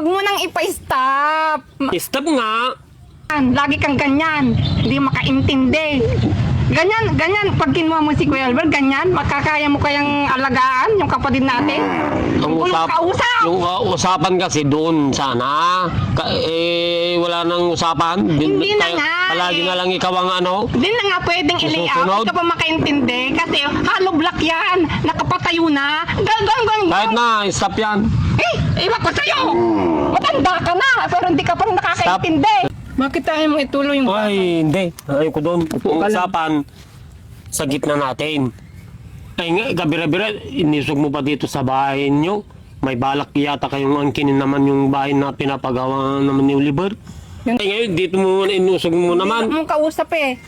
Huwag mo nang ipa-stop. Stop nga. Lagi kang ganyan. Hindi makaintindi. Ganyan. Pag kinuha mo si Kuya Albert, ganyan. Makakaya mo kayang alagaan yung kapatid natin. Yung usapan kasi doon sana. Wala nang usapan. Hindi na nga. Palagi na lang ikaw ang ano. Hindi na nga pwedeng i-layout. Susunod? Hindi ka pa makaintindi. Kasi hollow block yan. Nakapatayo na. Gang. Kahit na, stop yan. Iwan ko sa'yo. Matanda ka na. Pero hindi ka pa rin nakakaintindi. Bakit tayo mo ituloy yung Ay, hindi. Ayoko doon. Ang usapan sa gitna natin. Ay nga, gabi-gabi, inisog mo pa dito sa bahay nyo. May balak yata kayong angkinin naman yung bahay na pinapagawa naman ni Oliver. Ay ngayon, dito mo inusog mo naman. Hindi mong kausap eh.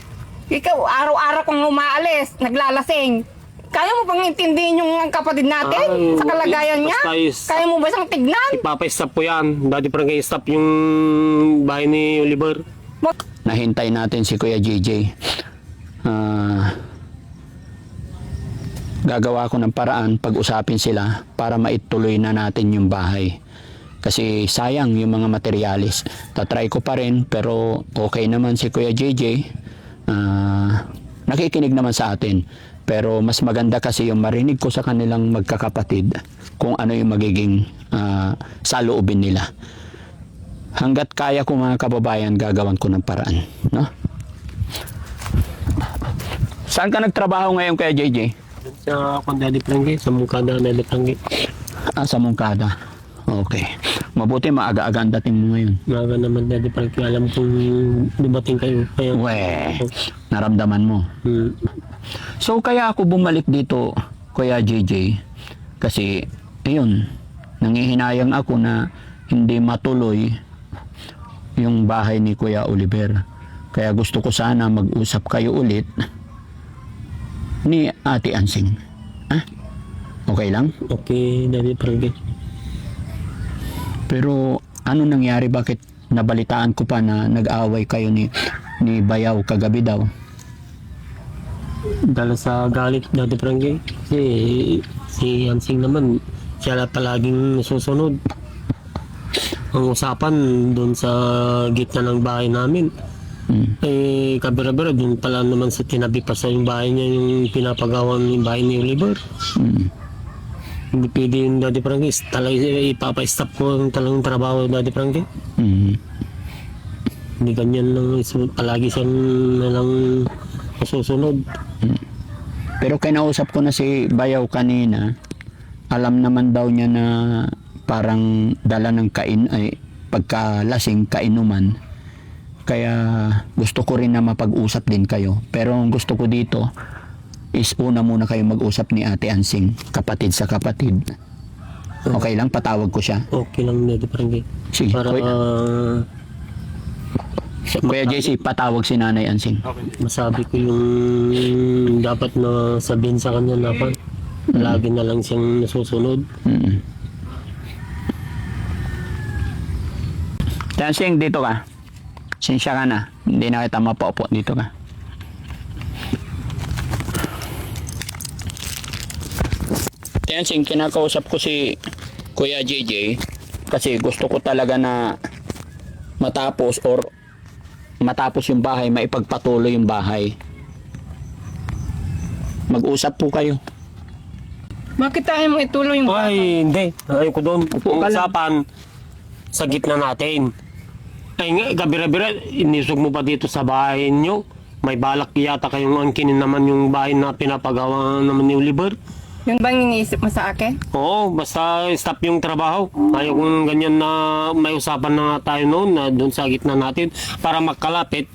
Ikaw, araw-araw kong umaalis, naglalasing. Kaya mo pang intindihin yung kapatid natin Ay, sa kalagayan niya? Kaya mo ba siyang tignan? Ipapa-stop ko yan. Dati parang i-stop yung bahay ni Oliver. Nahintay natin si Kuya JJ. Gagawa ko ng paraan pag-usapin sila para maituloy na natin yung bahay. Kasi sayang yung mga materialis. Tatry ko pa rin pero okay naman si Kuya JJ. Nakikinig naman sa atin. Pero mas maganda kasi yung marinig ko sa kanilang magkakapatid kung ano yung magiging saloobin nila. Hanggat kaya ko mga kababayan, gagawan ko ng paraan. No? Saan ka nagtrabaho ngayon kaya JJ? Sa Kondadi Prangge, sa Mungkada na Prangge. Sa Mungkada. Okay. Mabuti maaga-aga ang dating mo ngayon. Maaga naman Daddy Prangge. Alam kong dumating kayo. Kaya, Naramdaman mo. So kaya ako bumalik dito, Kuya JJ, kasi ayun, nangihinayang ako na hindi matuloy yung bahay ni Kuya Oliver. Kaya gusto ko sana mag-usap kayo ulit ni Ate Ansing. Okay lang? Okay, Daddy Prangge. Pero ano nangyari? Bakit nabalitaan ko pa na nag-away kayo ni Bayaw kagabi daw? Dahil sa galit Daddy Prangge. Kasi si Hansing naman, siya palaging susunod. Ang usapan doon sa gitna ng bahay namin. Kabira-bira, doon pala naman sa tinabi pa sa yung bahay niya, yung pinapagawan yung bahay ni Oliver. Hindi pwede yung Daddy Prangge. Talaga ipapa-stop ko ang talagang trabaho Daddy Prangge. Hindi ganyan lang. Palagi siya nalang susunod. Pero kinausap ko na si Bayaw kanina. Alam naman daw niya na parang dala ng pagkalasing kainuman. Kaya gusto ko rin na mapag-usap din kayo. Pero ang gusto ko dito is una muna kayo mag-usap ni Ate Ansing, kapatid sa kapatid. Okay lang, patawag ko siya. Okay lang Daddy Prangge. Sige. Para Kuya JC, patawag si Nanay Ansing. masabi ko yung dapat na sabihin sa kanya na lagi na lang siyang nasusunod. Ansing, dito ka. Sinsya ka na. Hindi na kita mapaupo. Dito ka. Ansing, kinakausap ko si Kuya JJ kasi gusto ko talaga na matapos yung bahay, maipagpatuloy yung bahay. Mag-usap po kayo. Bakit tayo mo ituloy yung Ay, hindi. Ayoko doon. Ang usapan sa gitna natin. Ay nga, gabi-gabi, inisog mo pa dito sa bahay nyo. May balak yata kayong angkinin naman yung bahay na pinapagawa naman ni Oliver. Yun bang iniisip mo sa akin? Oo, basta stop yung trabaho. Ayaw kong ganyan na may usapan na nga tayo noon na doon sa gitna natin para magkalapit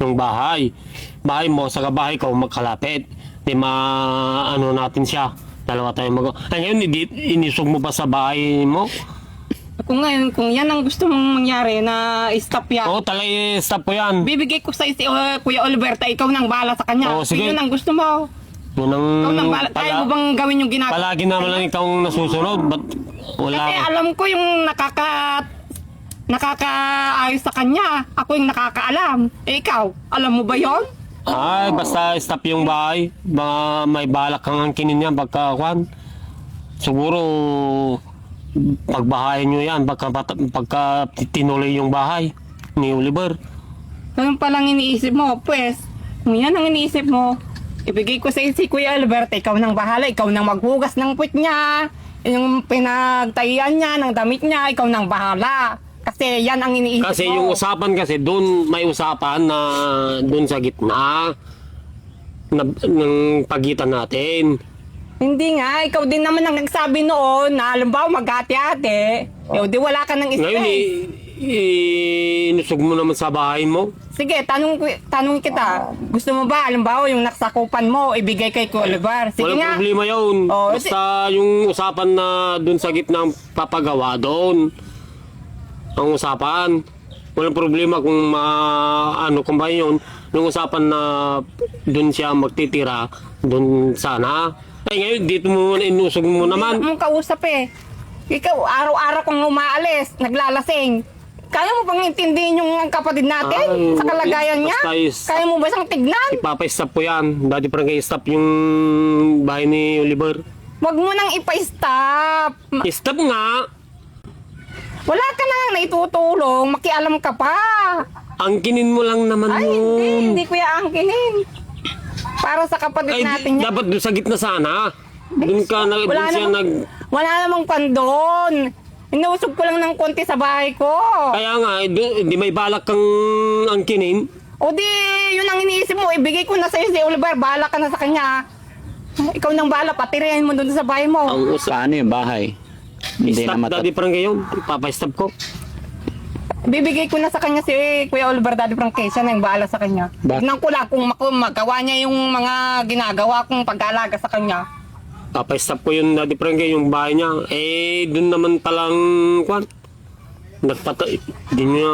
yung bahay. Bahay mo, sa bahay ko magkalapit. Di ano natin siya. Dalawa tayo Ay ngayon, inisog mo pa sa bahay mo? Kung ngayon, kung yan ang gusto mong mangyari na stop yan. Oo, talaga stop ko yan. Bibigay ko sa Kuya Oliverta, ikaw nang bahala sa kanya. Oo, sige. Yun ang gusto mo. Ikaw nang bahala. Kaya mo bang gawin yung ginagawa? Palagi naman lang ikaw ang nasusunod. Ba't wala? Kasi alam ko yung nakakaayos sa kanya. Ako yung nakakaalam. Ikaw, alam mo ba yon? Ay, basta stop yung bahay. May balak kang angkinin niya pagkakuan. Siguro pagbahayan nyo yan, pagka tinuloy yung bahay ni Oliver. Ganun palang iniisip mo, pues, kung yan ang iniisip mo, ibigay ko sa si Kuya Albert, ikaw nang bahala, ikaw nang maghugas ng puwit niya, yung pinagtahian niya, ng damit niya, ikaw nang bahala. Kasi yan ang iniisip Kasi mo. yung usapan kasi doon, may usapan na doon sa gitna ng pagitan natin. Hindi nga, ikaw din naman ang nagsabi noon na halimbawa maghati-hati, di wala ka ng Ngayon, stress. inusog mo naman sa bahay mo. Sige, tanong kita. Gusto mo ba, halimbawa, yung nasakupan mo, ibigay kay Kuya Oliver? Sige Walang nga. problema yun. Oh, Basta yung usapan na doon sa gitna ang papagawa doon. Ang usapan. Walang problema kung kung ba yun. Yung usapan na doon siya magtitira, doon sana. Ay ngayon, dito mo inusog mo naman. Hindi mo kausap eh. Ikaw, araw-araw kang umaalis, naglalasing. Kaya mo pang intindihin yung kapatid natin Ay, sa kalagayan niya? basta Kaya mo ba siyang tignan? Ipapa-stop ko yan. Dati parang i-stop yung bahay ni Oliver. Huwag mo nang ipa-stop. I-stop nga. Wala ka na naitutulong, makialam ka pa. Angkinin mo lang naman Ay, yun. hindi kuya angkinin. Para sa kapatid Ay, natin yan. dapat doon sa gitna sana. Doon ka na, doon siya Wala namang pandon. Inusog ko lang ng konti sa bahay ko. Kaya nga, hindi may balak kang angkinin. O di, yun ang iniisip mo. Ibigay ko na sa'yo si Oliver. Bahala ka na sa kanya. Ikaw nang bahala. Patirahin mo doon sa bahay mo. Ang Paano yung bahay? Hindi stop na daddy parang ngayon. Ipapa-stop ko. Bibigay ko na sa kanya si Kuya Oliver Daddy Frankie. Siya na yung bahala sa kanya. Bakit? Tignan ko lang kung magawa niya yung mga ginagawa kong pag-aalaga sa kanya. Papa-stop ko yun daddy parang yung bahay niya. Doon naman palang, di niya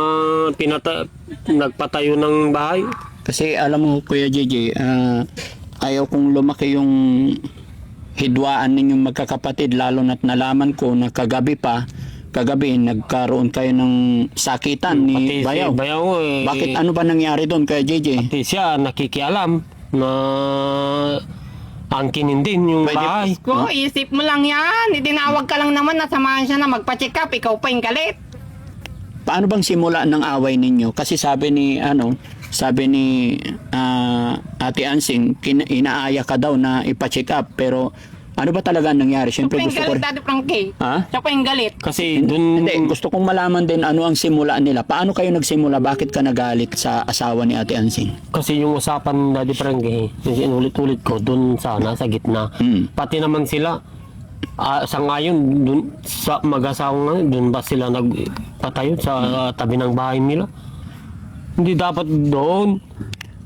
nagpatayo ng bahay. Kasi alam mo, Kuya JJ, ayaw kong lumaki yung hidwaan ninyong magkakapatid, lalo na't nalaman ko na kagabi nagkaroon kayo ng sakitan ni Pati Bayaw. si Bayaw Bakit ano ba nangyari doon, Kuya JJ? Pati siya nakikialam na angkinin din yung Pwede- bahay. Ko, isip mo lang yan. Itinawag ka lang naman na samahan siya na magpa-check up. Ikaw pa yung galit. Paano bang simula ng away ninyo? Kasi sabi ni Ate Ansing, inaaya ka daw na ipa-check up, pero ano ba talaga ang nangyari? Siya Siyempre pa yung gusto ko galit, Daddy Frankie. Ha? Siya pa yung galit. Kasi doon, Hindi, gusto kong malaman din ano ang simula nila. Paano kayo nagsimula? Bakit ka nagalit sa asawa ni Ate Ansing? kasi yung usapan daddy Prangge, inulit-ulit ko doon sana sa gitna. Pati naman sila, sa ngayon, dun, sa mag-asawa nga, doon ba sila nagpatayo sa tabi ng bahay nila? Hindi dapat doon.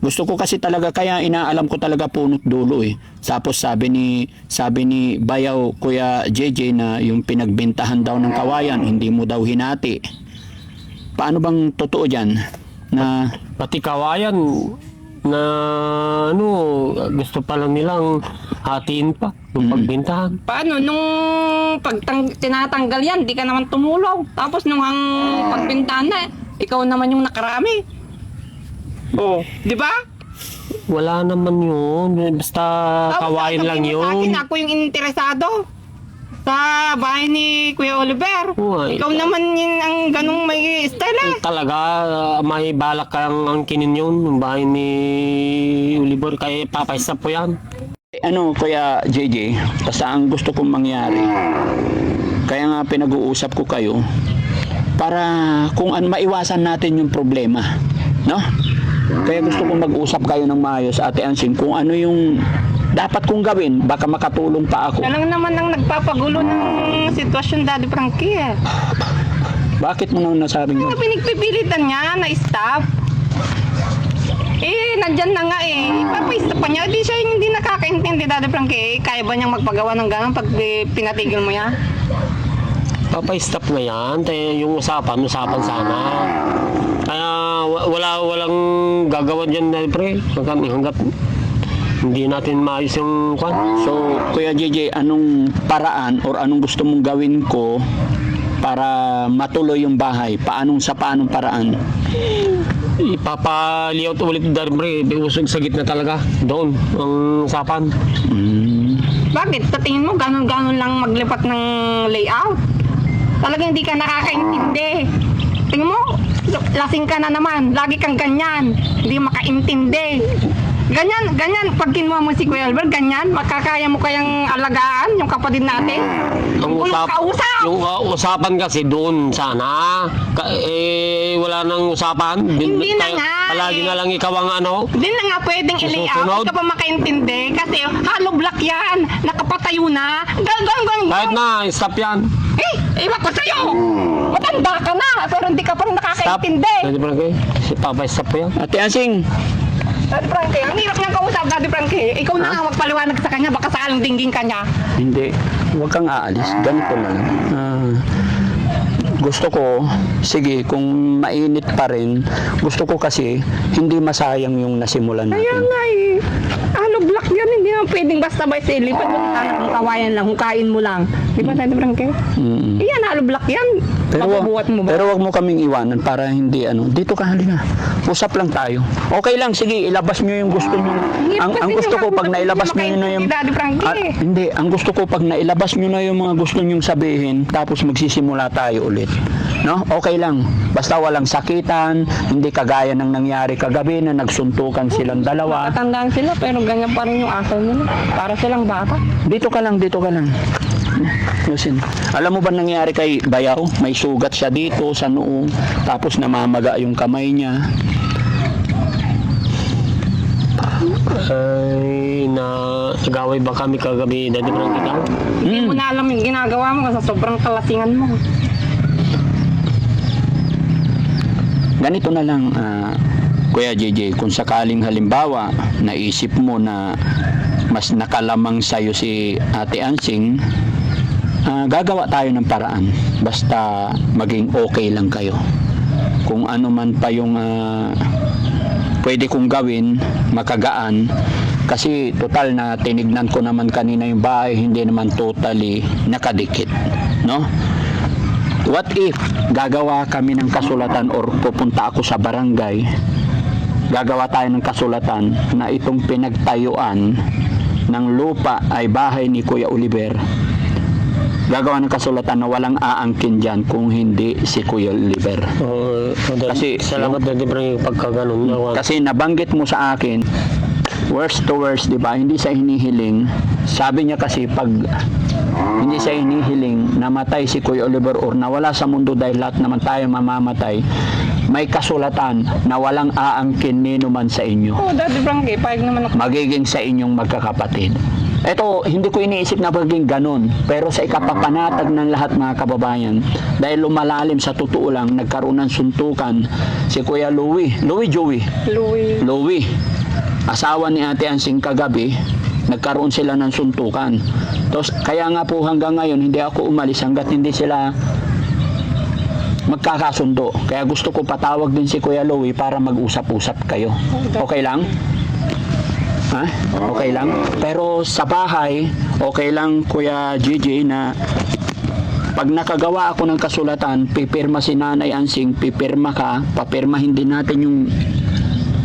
Gusto ko kasi talaga, kaya inaalam ko talaga punot dulo eh. Tapos sabi ni Bayaw, Kuya JJ, na yung pinagbentahan daw ng kawayan, hindi mo daw hinati. Paano bang totoo dyan? Na Pati kawayan na gusto pa lang nilang hatiin pa yung pagbintahan. Paano? Nung tinatanggal yan, di ka naman tumulong. Tapos nung ang pagbintahan na, ikaw naman yung nakarami. Oh, di ba? Wala naman yun. Basta kawayan lang sasabihin mo sa akin, yun. ako yung interesado sa bahay ni Kuya Oliver. Uy, Ikaw naman yun ang ganong may style eh. Talaga, may balak kang angkinin yun, yung bahay ni Oliver. Kaya papaisap po yan. ano, Kuya JJ, basta ang gusto kong mangyari, kaya nga pinag-uusap ko kayo, para kung maiwasan natin yung problema, no? Kaya gusto kong mag-usap kayo ng maayos, Ate Ansing, kung ano yung dapat kong gawin, baka makatulong pa ako. Yan lang naman ang nagpapagulo ng sitwasyon, Daddy Frankie eh. Bakit mo naman nasabing yun? Pinagpipilitan niya na stop. Nandyan na nga eh. Papay-stop pa niya. Di siya yung hindi nakakaintindi, Daddy Frankie. Kaya ba niyang magpagawa ng gano'n pag pinatigil mo yan? Papay-stop na yan. Kaya yung usapan sana. Kaya walang gagawa dyan na pre. Hanggat hindi natin maayos yung kwan. So, Kuya JJ, anong paraan or anong gusto mong gawin ko para matuloy yung bahay? Paanong paraan? Ipapaliot ulit dari pre. Usog sa gitna talaga. Doon ang usapan. Mm. Bakit? Sa tingin mo, gano'n-gano'n lang maglipat ng layout? Talagang hindi ka nakakaintindi. Tingnan mo, lasing ka na naman. Lagi kang ganyan. Hindi makaintindi. Ganyan, pag kinuha mo si Kuya Albert, ganyan, makakaya mo kayang alagaan yung kapatid natin? Walang kausap! Yung usapan kasi doon sana. Wala nang usapan. Hindi na nga, Palagi eh. na lang ikaw ang ano. Hindi na nga pwedeng i-layout, Susunod? hindi ka pa makaintindi kasi hollow block yan, nakapatayo na, gang. Kahit na, stop yan. Iwan ko sa'yo! Matanda ka na, pero hindi ka pa rin Stop. nakakaintindi. Daddy Frankie, si Papa, stop po yan. Ate Ansing, Daddy Frankie, ang hirap niyang kausap, Daddy Frankie. Ikaw na nga magpaliwanag sa kanya, baka sakaling dinggin ka niya. hindi. Huwag kang aalis. Ganito na lang. Gusto ko, sige, kung mainit pa rin, gusto ko kasi hindi masayang yung nasimulan Kaya natin. nga eh. Hollow block yan, hindi naman pwedeng basta by silipan mo kung kawayan lang, kung kain mo lang. Di ba, Daddy Frankie? Mm. Iyan, hollow block yan. Papabuhat mo ba? Pero wag mo kaming iwanan para hindi ano. Dito ka halika. Usap lang tayo. Okay lang, sige, ilabas nyo yung gusto nyo. Ang gusto ko pag nailabas nyo na yung Daddy Frankie. hindi, ang gusto ko pag nailabas nyo na yung mga gusto nyong sabihin, tapos magsisimula tayo ulit. No? Okay lang. Basta walang sakitan, hindi kagaya ng nangyari kagabi na nagsuntukan silang dalawa. Matandaan sila pero ganyan pa rin yung asal nila. Para silang bata. Dito ka lang, dito ka lang. Listen. Alam mo ba nangyari kay Bayaw? May sugat siya dito sa noo, tapos namamaga yung kamay niya. Ay, nagaway ba kami kagabi, Daddy Frankie daw? Hindi mo na alam yung ginagawa mo kasi sobrang kalasingan mo. Ganito na lang, Kuya JJ, kung sakaling halimbawa, naisip mo na mas nakalamang sa'yo si Ate Ansing, gagawa tayo ng paraan. Basta maging okay lang kayo. Kung ano man pa yung pwede kong gawin, makagaan. Kasi total na tinignan ko naman kanina yung bahay, hindi naman totally nakadikit. No? What if gagawa kami ng kasulatan or pupunta ako sa barangay, gagawa tayo ng kasulatan na itong pinagtayuan ng lupa ay bahay ni Kuya Oliver. Gagawa ng kasulatan na walang aangkin dyan kung hindi si Kuya Oliver. Kasi- salamat Daddy Frankie pagka ganun. Kasi nabanggit mo sa akin, worst to worst, di ba? Hindi siya hinihiling. Sabi niya kasi pag hindi siya hinihiling, namatay si Kuya Oliver or nawala sa mundo dahil lahat naman tayo mamamatay, may kasulatan na walang aangkin nino man sa inyo. Oh, Daddy Frankie, payag naman ako. Magiging sa inyong magkakapatid. Ito, hindi ko iniisip na maging ganun. Pero sa ikapapanatag ng lahat mga kababayan, dahil lumalalim sa totoo lang, nagkaroon ng suntukan si Kuya Louie, asawa ni Ate Ansing kagabi, nagkaroon sila ng suntukan. Tapos, kaya nga po hanggang ngayon, hindi ako umalis hanggat hindi sila magkakasundo. Kaya gusto ko patawag din si Kuya Louie para mag-usap-usap kayo. Okay lang? Ha? Okay lang? Pero sa bahay, okay lang Kuya JJ na pag nakagawa ako ng kasulatan, pipirma si Nanay Ansing, pipirma ka, papirmahin din natin yung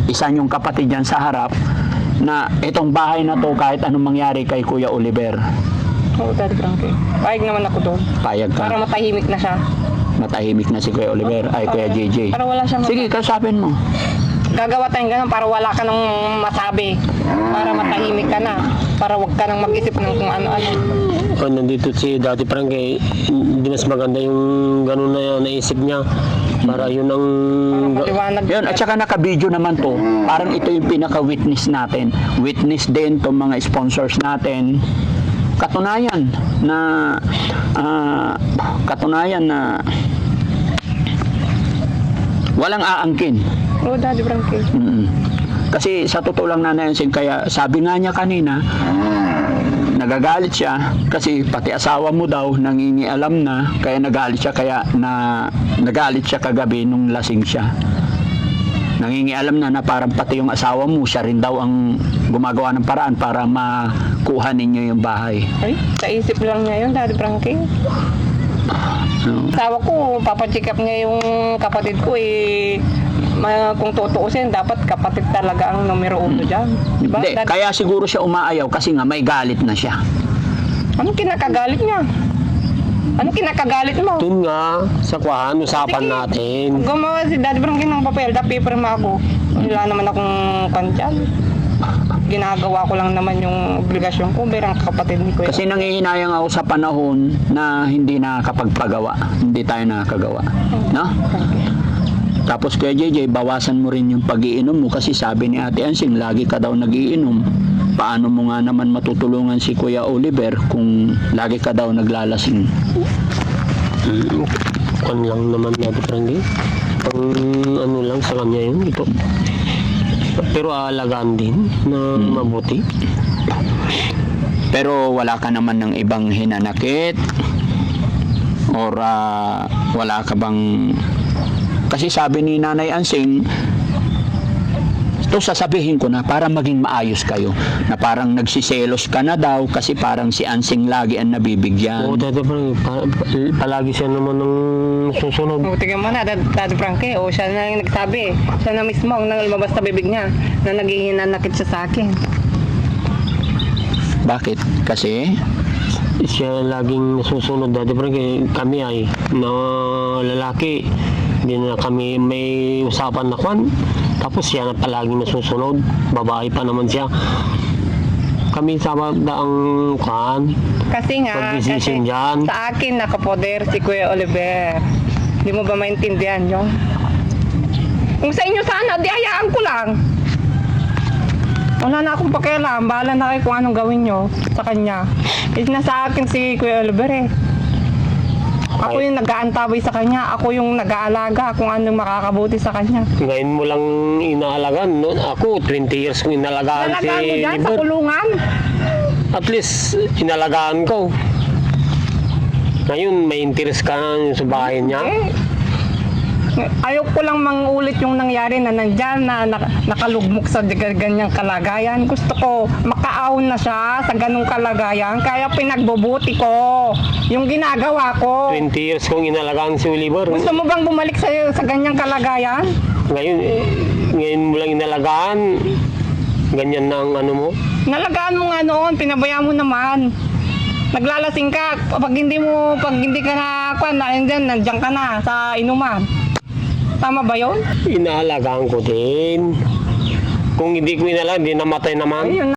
isa niyong kapatid dyan sa harap na itong bahay na to kahit anong mangyari kay Kuya Oliver. Oh, Daddy Frankie. Payag naman ako doon. Payag ka. Para matahimik na siya. Matahimik na si Kuya Oliver, ay Kuya JJ. Para wala siyang Sige, kausapin mo. gagawa tayong ganun para wala ka nang masabi. Para matahimik ka na. Para wag ka nang mag-isip ng kung ano-ano. Kung nandito si Daddy Frankie, hindi mas maganda yung ganun na naisip niya. Para yun ang... Paliwanag. Yun, at saka naka-video naman to. Parang ito yung pinaka-witness natin. Witness din to mga sponsors natin. Katunayan na walang aangkin. Oh, Daddy Frankie. Kasi sa totoo lang Nanay Ansing, kaya sabi nga niya kanina, nagagalit siya kasi pati asawa mo daw nangingialam na, kaya nagalit siya, nagalit siya kagabi nung lasing siya. Nangingialam na parang pati yung asawa mo, siya rin daw ang gumagawa ng paraan para makuha ninyo yung bahay. Ay, sa isip lang niya yun, Daddy Frankie. No? Sawa ko, papacheck up niya yung kapatid ko kung tutuusin, dapat kapatid talaga ang numero 1 dyan. Diba? Hindi, kaya siguro siya umaayaw kasi nga may galit na siya. Anong kinakagalit niya? Ano kinakagalit mo? Doon nga, sa kwahan, usapan Sige. natin. Gumawa si Daddy Frankie ng papel, paper mo ako. Wala naman akong kantyan. Ginagawa ko lang naman yung obligasyon ko, berang kapatid ni Kuya. Kasi nangihinayang ako sa panahon na hindi nakakapagpagawa. Hindi tayo nakakagawa. No? Tapos Kuya JJ, bawasan mo rin yung pag-iinom mo kasi sabi ni Ate Ansing, lagi ka daw nagiinom. Paano mo nga naman matutulungan si Kuya Oliver kung lagi ka daw naglalasing? Kan lang naman natin Frankie. Ang ano lang sa kanya yun, ito. Pero aalagaan din na mabuti. Pero wala ka naman ng ibang hinanakit or wala ka bang, kasi sabi ni Nanay Ansing, ito sasabihin ko na para maging maayos kayo, na parang nagsiselos ka na daw kasi parang si Ansing lagi ang nabibigyan. Oo, Daddy Frankie, palagi siya naman ng susunod. Tingnan mo na, Daddy Frankie, o siya na yung nagsabi. Siya na mismo ang lumabas sa bibig niya na naghihinanakit siya sa akin. Bakit? Kasi Siya laging nasusunod, Daddy Frankie. Kami ay na lalaki, hindi na kami may usapan na kwan. Tapos siya na palaging nasusunod, babae pa naman siya. Kami sa daang kwan, Kasi nga, kasi pag-decision dyan. sa akin nakapoder si Kuya Oliver. Hindi mo ba maintindihan yun? Kung sa inyo sana, di hayaan ko lang. Wala na akong pakialam. Bahala na kayo kung anong gawin nyo sa kanya. Nasa akin si Kuya Oliver eh. Ako yung nag-aantabay sa kanya. Ako yung nag-aalaga kung anong makakabuti sa kanya. Ngayon mo lang inaalagaan, no? Ako, 20 years kong inalagaan si Nalagaan mo dyan sa Liber. kulungan. At least, inalagaan ko. Ngayon, may interest ka na sa bahay niya. Ayaw ko lang mangulit yung nangyari na nandyan na nakalugmok sa ganyang kalagayan. Gusto ko makaahon na siya sa ganung kalagayan. Kaya pinagbubuti ko yung ginagawa ko. 20 years kong inalagaan si Oliver. Gusto mo bang bumalik sa ganyang kalagayan? Ngayon mo lang inalagaan. Ganyan na ang ano mo. Nalagaan mo nga noon, pinabayaan mo naman. Naglalasing ka, pag hindi ka na, nandiyan ka na sa inuman. Tama ba yun? Inaalagaan ko din. Kung hindi ko inalagaan, hindi namatay naman. Ayun